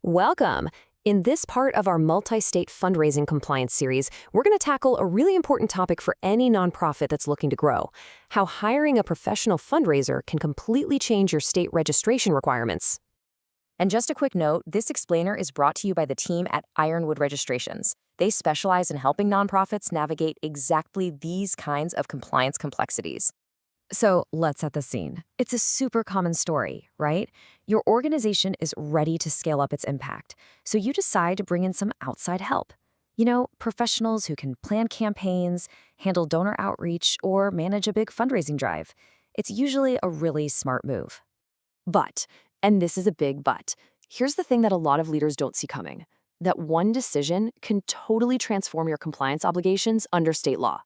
Welcome! In this part of our multi-state fundraising compliance series, we're going to tackle a really important topic for any nonprofit that's looking to grow: how hiring a professional fundraiser can completely change your state registration requirements. And just a quick note, this explainer is brought to you by the team at Ironwood Registrations. They specialize in helping nonprofits navigate exactly these kinds of compliance complexities. So let's set the scene. It's a super common story, right? Your organization is ready to scale up its impact, so you decide to bring in some outside help. Professionals who can plan campaigns, handle donor outreach, or manage a big fundraising drive. It's usually a really smart move. But, and this is a big but, here's the thing that a lot of leaders don't see coming: that one decision can totally transform your compliance obligations under state law.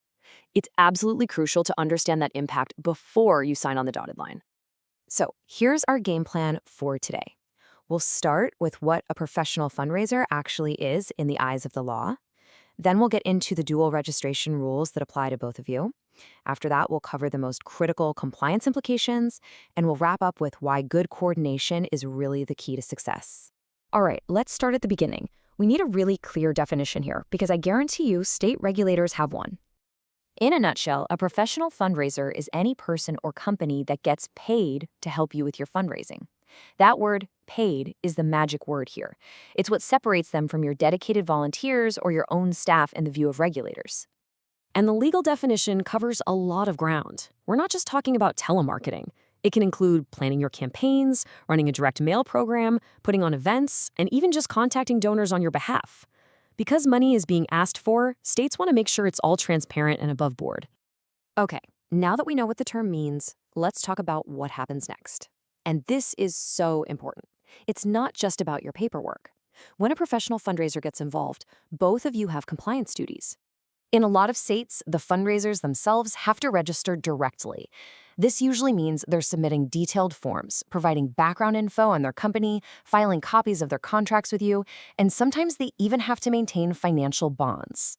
It's absolutely crucial to understand that impact before you sign on the dotted line. So here's our game plan for today. We'll start with what a professional fundraiser actually is in the eyes of the law. Then we'll get into the dual registration rules that apply to both of you. After that, we'll cover the most critical compliance implications, and we'll wrap up with why good coordination is really the key to success. All right, let's start at the beginning. We need a really clear definition here, because I guarantee you state regulators have one. In a nutshell, a professional fundraiser is any person or company that gets paid to help you with your fundraising. That word, paid, is the magic word here. It's what separates them from your dedicated volunteers or your own staff in the view of regulators. And the legal definition covers a lot of ground. We're not just talking about telemarketing. It can include planning your campaigns, running a direct mail program, putting on events, and even just contacting donors on your behalf. Because money is being asked for, states want to make sure it's all transparent and above board. Okay, now that we know what the term means, let's talk about what happens next. And this is so important. It's not just about your paperwork. When a professional fundraiser gets involved, both of you have compliance duties. In a lot of states, the fundraisers themselves have to register directly. This usually means they're submitting detailed forms, providing background info on their company, filing copies of their contracts with you, and sometimes they even have to maintain financial bonds.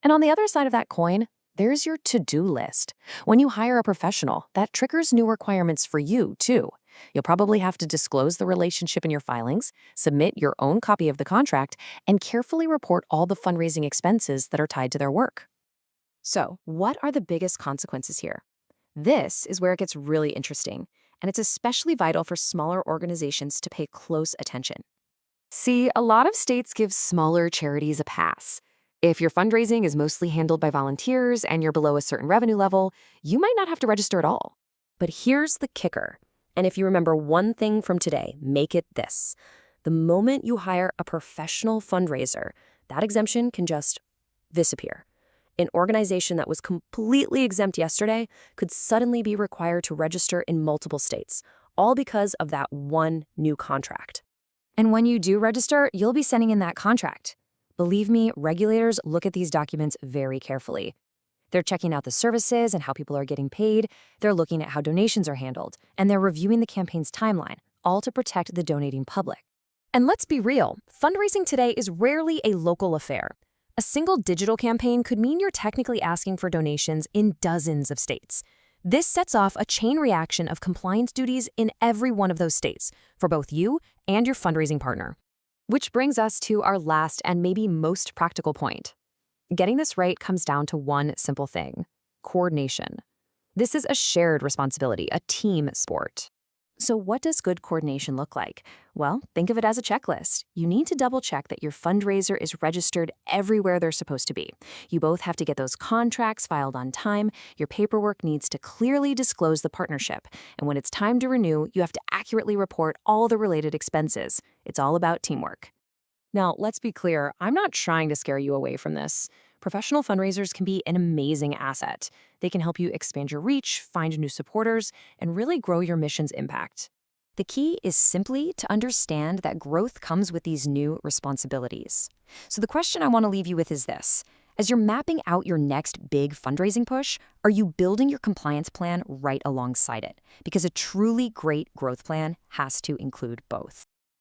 And on the other side of that coin, there's your to-do list. When you hire a professional, that triggers new requirements for you, too. You'll probably have to disclose the relationship in your filings, submit your own copy of the contract, and carefully report all the fundraising expenses that are tied to their work. So, what are the biggest consequences here? This is where it gets really interesting, and it's especially vital for smaller organizations to pay close attention. See, a lot of states give smaller charities a pass. If your fundraising is mostly handled by volunteers and you're below a certain revenue level, you might not have to register at all. But here's the kicker. And if you remember one thing from today, make it this: the moment you hire a professional fundraiser, that exemption can just disappear. An organization that was completely exempt yesterday could suddenly be required to register in multiple states, all because of that one new contract. And when you do register, you'll be sending in that contract. Believe me, regulators look at these documents very carefully. They're checking out the services and how people are getting paid, they're looking at how donations are handled, and they're reviewing the campaign's timeline, all to protect the donating public. And let's be real, fundraising today is rarely a local affair. A single digital campaign could mean you're technically asking for donations in dozens of states. This sets off a chain reaction of compliance duties in every one of those states, for both you and your fundraising partner. Which brings us to our last and maybe most practical point. Getting this right comes down to one simple thing: coordination. This is a shared responsibility, a team sport. So what does good coordination look like? Well, think of it as a checklist. You need to double-check that your fundraiser is registered everywhere they're supposed to be. You both have to get those contracts filed on time. Your paperwork needs to clearly disclose the partnership. And when it's time to renew, you have to accurately report all the related expenses. It's all about teamwork. Now, let's be clear, I'm not trying to scare you away from this. Professional fundraisers can be an amazing asset. They can help you expand your reach, find new supporters, and really grow your mission's impact. The key is simply to understand that growth comes with these new responsibilities. So the question I want to leave you with is this: as you're mapping out your next big fundraising push, are you building your compliance plan right alongside it? Because a truly great growth plan has to include both.